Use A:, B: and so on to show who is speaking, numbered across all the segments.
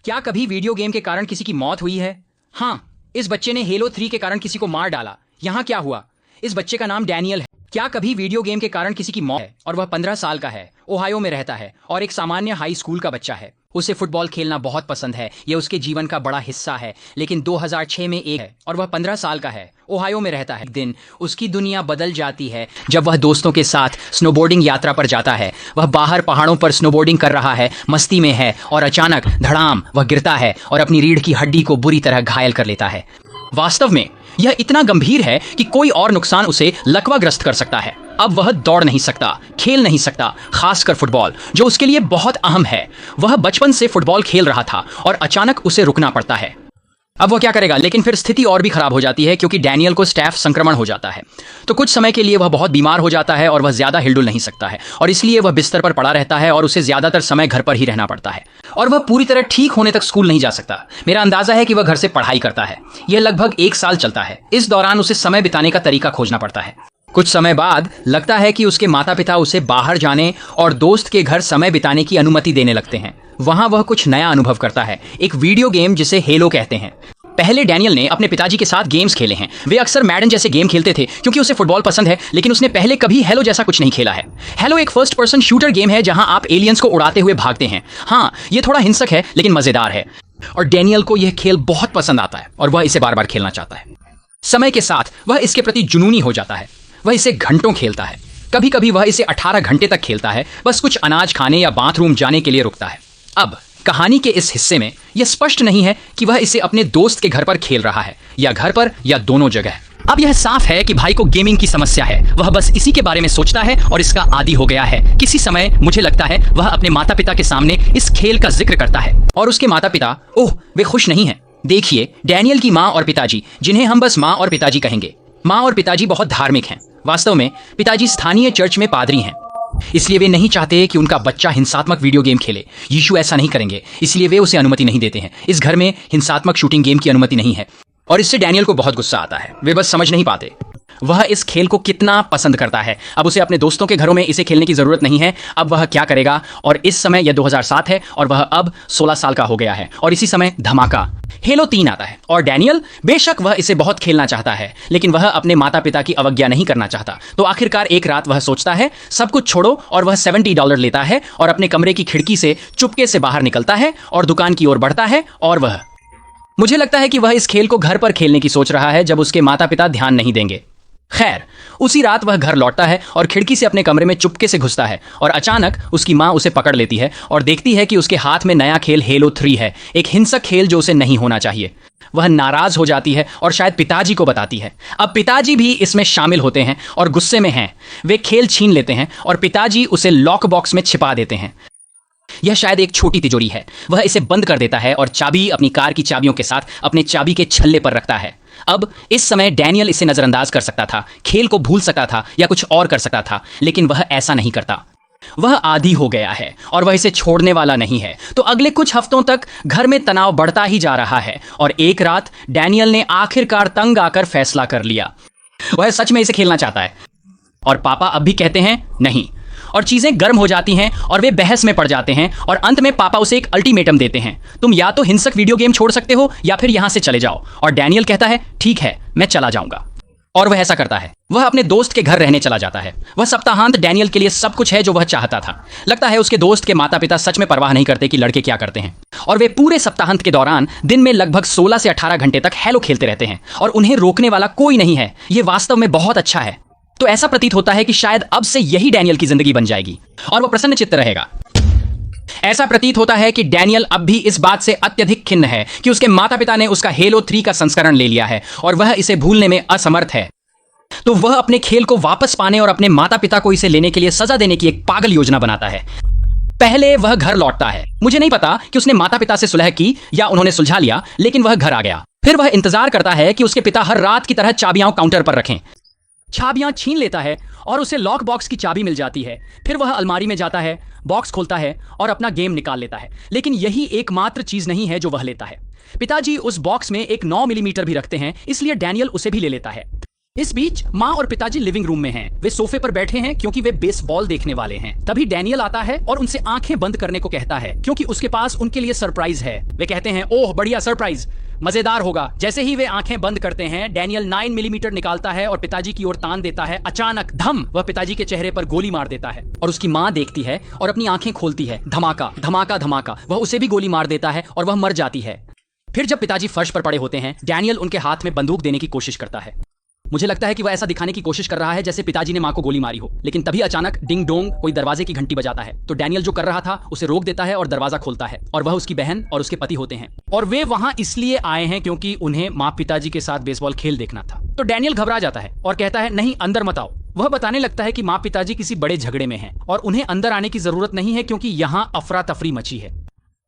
A: क्या कभी video game के कारण किसी की मौत हुई है? हाँ, इस बच्चे ने हेलो 3 के कारण किसी को मार डाला। यहाँ क्या हुआ? इस बच्चे का नाम डैनियल है। क्या कभी वीडियो गेम के कारण किसी की मौत है और वह 15 साल का है, ओहायो में रहता है और एक सामान्य हाई स्कूल का बच्चा है। उसे फुटबॉल खेलना बहुत पसंद है, यह उसके जीवन का बड़ा हिस्सा है। लेकिन 2006 में एक है और वह 15 साल का है, ओहायो में रहता है। एक दिन उसकी दुनिया बदल जाती है जब वह दोस्तों के साथ स्नोबोर्डिंग यात्रा पर जाता है। वह बाहर पहाड़ों पर स्नोबोर्डिंग कर रहा है, मस्ती में है और अचानक धड़ाम वह गिरता है और अपनी रीढ़ की हड्डी को बुरी तरह घायल कर लेता है। वास्तव में यह इतना गंभीर है कि कोई और नुकसान उसे लकवाग्रस्त कर सकता है। अब वह दौड़ नहीं सकता, खेल नहीं सकता, खासकर फुटबॉल, जो उसके लिए बहुत अहम है। वह बचपन से फुटबॉल खेल रहा था और अचानक उसे रुकना पड़ता है। अब वह क्या करेगा? लेकिन फिर स्थिति और भी खराब हो जाती है क्योंकि डैनियल को स्टैफ संक्रमण हो जाता है। तो कुछ समय के लिए वह बहुत बीमार हो जाता है और वह ज्यादा हिलडुल नहीं सकता है और इसलिए वह बिस्तर पर पड़ा रहता है और उसे ज्यादातर समय घर पर ही रहना पड़ता है और वह पूरी तरह ठीक होने तक स्कूल नहीं जा सकता। मेरा अंदाजा है कि वह घर से पढ़ाई करता है। यह लगभग 1 साल चलता है। इस दौरान उसे समय बिताने का तरीका खोजना पड़ता है। कुछ समय बाद लगता है कि उसके माता पिता उसे बाहर जाने और दोस्त के घर समय बिताने की अनुमति देने लगते हैं। वहां वह कुछ नया अनुभव करता है, एक वीडियो गेम जिसे हेलो कहते हैं। पहले डैनियल ने अपने पिताजी के साथ गेम्स खेले हैं। वे अक्सर मैडन जैसे गेम खेलते थे क्योंकि उसे फुटबॉल पसंद है, लेकिन उसने पहले कभी हेलो जैसा कुछ नहीं खेला है। हेलो एक फर्स्ट पर्सन शूटर गेम है जहां आप एलियंस को उड़ाते हुए भागते हैं। हाँ, ये थोड़ा हिंसक है लेकिन मजेदार है और डैनियल को यह खेल बहुत पसंद आता है और वह इसे बार बार खेलना चाहता है। समय के साथ वह इसके प्रति जुनूनी हो जाता है। वह इसे घंटों खेलता है। कभी कभी वह इसे 18 घंटे तक खेलता है, बस कुछ अनाज खाने या बाथरूम जाने के लिए रुकता है। अब कहानी के इस हिस्से में यह स्पष्ट नहीं है कि वह इसे अपने दोस्त के घर पर खेल रहा है या घर पर या दोनों जगह। अब यह साफ है कि भाई को गेमिंग की समस्या है। वह बस इसी के बारे में सोचता है और इसका आदी हो गया है। किसी समय मुझे लगता है वह अपने माता पिता के सामने इस खेल का जिक्र करता है और उसके माता पिता वे खुश नहीं हैं। देखिए, डैनियल की माँ और पिताजी, जिन्हें हम बस माँ और पिताजी कहेंगे। माँ और पिताजी बहुत धार्मिक हैं। वास्तव में पिताजी स्थानीय चर्च में पादरी हैं, इसलिए वे नहीं चाहते कि उनका बच्चा हिंसात्मक वीडियो गेम खेले। यीशु ऐसा नहीं करेंगे, इसलिए वे उसे अनुमति नहीं देते हैं। इस घर में हिंसात्मक शूटिंग गेम की अनुमति नहीं है और इससे डैनियल को बहुत गुस्सा आता है। वे बस समझ नहीं पाते वह इस खेल को कितना पसंद करता है। अब उसे अपने दोस्तों के घरों में इसे खेलने की जरूरत नहीं है। अब वह क्या करेगा? और इस समय यह 2007 है और वह अब 16 साल का हो गया है और इसी समय धमाका हेलो 3 आता है और डैनियल, बेशक वह इसे बहुत खेलना चाहता है, लेकिन वह अपने माता पिता की अवज्ञा नहीं करना चाहता। तो आखिरकार एक रात वह सोचता है सब कुछ छोड़ो और वह $70 लेता है और अपने कमरे की खिड़की से चुपके से बाहर निकलता है और दुकान की ओर बढ़ता है। और वह, मुझे लगता है कि वह इस खेल को घर पर खेलने की सोच रहा है जब उसके माता पिता ध्यान नहीं देंगे। खैर, उसी रात वह घर लौटता है और खिड़की से अपने कमरे में चुपके से घुसता है और अचानक उसकी माँ उसे पकड़ लेती है और देखती है कि उसके हाथ में नया खेल हेलो 3 है, एक हिंसक खेल जो उसे नहीं होना चाहिए। वह नाराज हो जाती है और शायद पिताजी को बताती है। अब पिताजी भी इसमें शामिल होते हैं और गुस्से में हैं। वे खेल छीन लेते हैं और पिताजी उसे लॉक बॉक्स में छिपा देते हैं। यह शायद एक छोटी तिजोरी है। वह इसे बंद कर देता है और चाबी अपनी कार की चाबियों के साथ अपने चाबी के छल्ले पर रखता है। अब इस समय डैनियल इसे नजरअंदाज कर सकता था, खेल को भूल सकता था या कुछ और कर सकता था, लेकिन वह ऐसा नहीं करता। वह आदी हो गया है और वह इसे छोड़ने वाला नहीं है। तो अगले कुछ हफ्तों तक घर में तनाव बढ़ता ही जा रहा है और एक रात डैनियल ने आखिरकार तंग आकर फैसला कर लिया। वह सच में इसे खेलना चाहता है और पापा अब भी कहते हैं नहीं और चीजें गर्म हो जाती हैं और वे बहस में पड़ जाते हैं और अंत में पापा उसे एक अल्टीमेटम देते हैं, तुम या तो हिंसक वीडियो गेम छोड़ सकते हो या फिर यहां से चले जाओ। और डैनियल कहता है ठीक है, मैं चला जाऊंगा और वह ऐसा करता है। वह अपने दोस्त के घर रहने चला जाता है। वह सप्ताहांत डैनियल के लिए सब कुछ है जो वह चाहता था। लगता है उसके दोस्त के माता पिता सच में परवाह नहीं करते कि लड़के क्या करते हैं और वे पूरे सप्ताहांत के दौरान दिन में लगभग 16 से 18 घंटे तक हेलो खेलते रहते हैं और उन्हें रोकने वाला कोई नहीं है। यह वास्तव में बहुत अच्छा है। तो ऐसा प्रतीत होता है कि शायद अब से यही डैनियल की जिंदगी बन जाएगी और वह प्रसन्नचित्त रहेगा। ऐसा प्रतीत होता है कि डैनियल अब भी इस बात से अत्यधिक खिन्न है कि उसके माता पिता ने उसका हेलो 3 का संस्करण ले लिया है और वह इसे भूलने में असमर्थ है। तो वह अपने खेल को वापस पाने और अपने माता पिता को इसे लेने के लिए सजा देने की एक पागल योजना बनाता है। पहले वह घर लौटता है। मुझे नहीं पता कि उसने माता पिता से सुलह की या उन्होंने सुलझा लिया, लेकिन वह घर आ गया। फिर वह इंतजार करता है कि उसके पिता हर रात की तरह चाबियां काउंटर पर रखें। चाबियां छीन लेता है और उसे लॉक बॉक्स की चाबी मिल जाती है। फिर वह अलमारी में जाता है, बॉक्स खोलता है और अपना गेम निकाल लेता है। लेकिन यही एकमात्र चीज नहीं है जो वह लेता है। पिताजी उस बॉक्स में एक 9 मिलीमीटर भी रखते हैं, इसलिए डैनियल उसे भी ले लेता है।
B: इस बीच माँ और पिताजी लिविंग रूम में हैं। वे सोफे पर बैठे हैं क्योंकि वे बेसबॉल देखने वाले हैं। तभी डैनियल आता है और उनसे आंखें बंद करने को कहता है क्योंकि उसके पास उनके लिए सरप्राइज है। वे कहते हैं, ओह बढ़िया सरप्राइज, मजेदार होगा। जैसे ही वे आंखें बंद करते हैं, डैनियल 9 मिलीमीटर निकालता है और पिताजी की ओर तान देता है। अचानक धम, वह पिताजी के चेहरे पर गोली मार देता है और उसकी माँ देखती है और अपनी आंखें खोलती है। धमाका धमाका धमाका, वह उसे भी गोली मार देता है और वह मर जाती है। फिर जब पिताजी फर्श पर पड़े होते हैं, डैनियल उनके हाथ में बंदूक देने की कोशिश करता है। मुझे लगता है कि वह ऐसा दिखाने की कोशिश कर रहा है जैसे पिताजी ने माँ को गोली मारी हो। लेकिन तभी अचानक डिंग डोंग, कोई दरवाजे की घंटी बजाता है। तो डैनियल जो कर रहा था उसे रोक देता है और दरवाजा खोलता है और वह उसकी बहन और उसके पति होते हैं। और वे वहां इसलिए आए हैं क्योंकि उन्हें माँ पिताजी के साथ बेसबॉल खेल देखना था। तो डैनियल घबरा जाता है और कहता है, नहीं अंदर मत आओ। वह बताने लगता है कि माँ पिताजी किसी बड़े झगड़े में हैं और उन्हें अंदर आने की जरूरत नहीं है क्योंकि यहाँ अफरा तफरी मची है।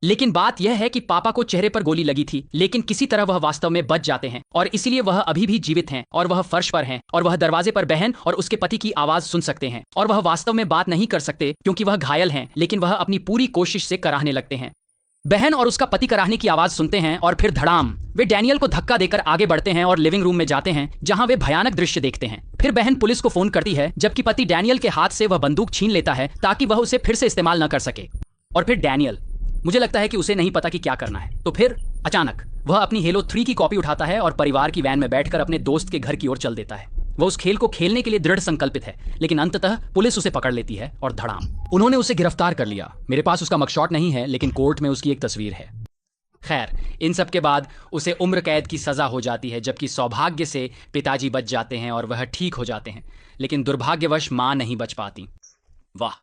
B: लेकिन बात यह है कि पापा को चेहरे पर गोली लगी थी, लेकिन किसी तरह वह वास्तव में बच जाते हैं और इसीलिए वह अभी भी जीवित हैं और वह फर्श पर हैं और वह दरवाजे पर बहन और उसके पति की आवाज सुन सकते हैं और वह वास्तव में बात नहीं कर सकते क्योंकि वह घायल हैं, लेकिन वह अपनी पूरी कोशिश से कराहने लगते हैं। बहन और उसका पति कराहने की आवाज सुनते हैं और फिर धड़ाम, वे डैनियल को धक्का देकर आगे बढ़ते हैं और लिविंग रूम में जाते हैं जहां वे भयानक दृश्य देखते हैं। फिर बहन पुलिस को फोन करती है जबकि पति डैनियल के हाथ से वह बंदूक छीन लेता है ताकि वह उसे फिर से इस्तेमाल न कर सके। और फिर डैनियल, मुझे लगता है कि उसे नहीं पता कि क्या करना है। तो फिर अचानक वह अपनी हेलो 3 की कॉपी उठाता है और परिवार की वैन में बैठकर अपने दोस्त के घर की ओर चल देता है। वह उस खेल को खेलने के लिए दृढ़ संकल्पित है, लेकिन अंततः पुलिस उसे पकड़ लेती है और धड़ाम, उन्होंने उसे गिरफ्तार कर लिया। मेरे पास उसका मगशॉट नहीं है, लेकिन कोर्ट में उसकी एक तस्वीर है। खैर, इन सब के बाद उसे उम्र कैद की सजा हो जाती है, जबकि सौभाग्य से पिताजी बच जाते हैं और वह ठीक हो जाते हैं, लेकिन दुर्भाग्यवश मां नहीं बच पाती। वाह।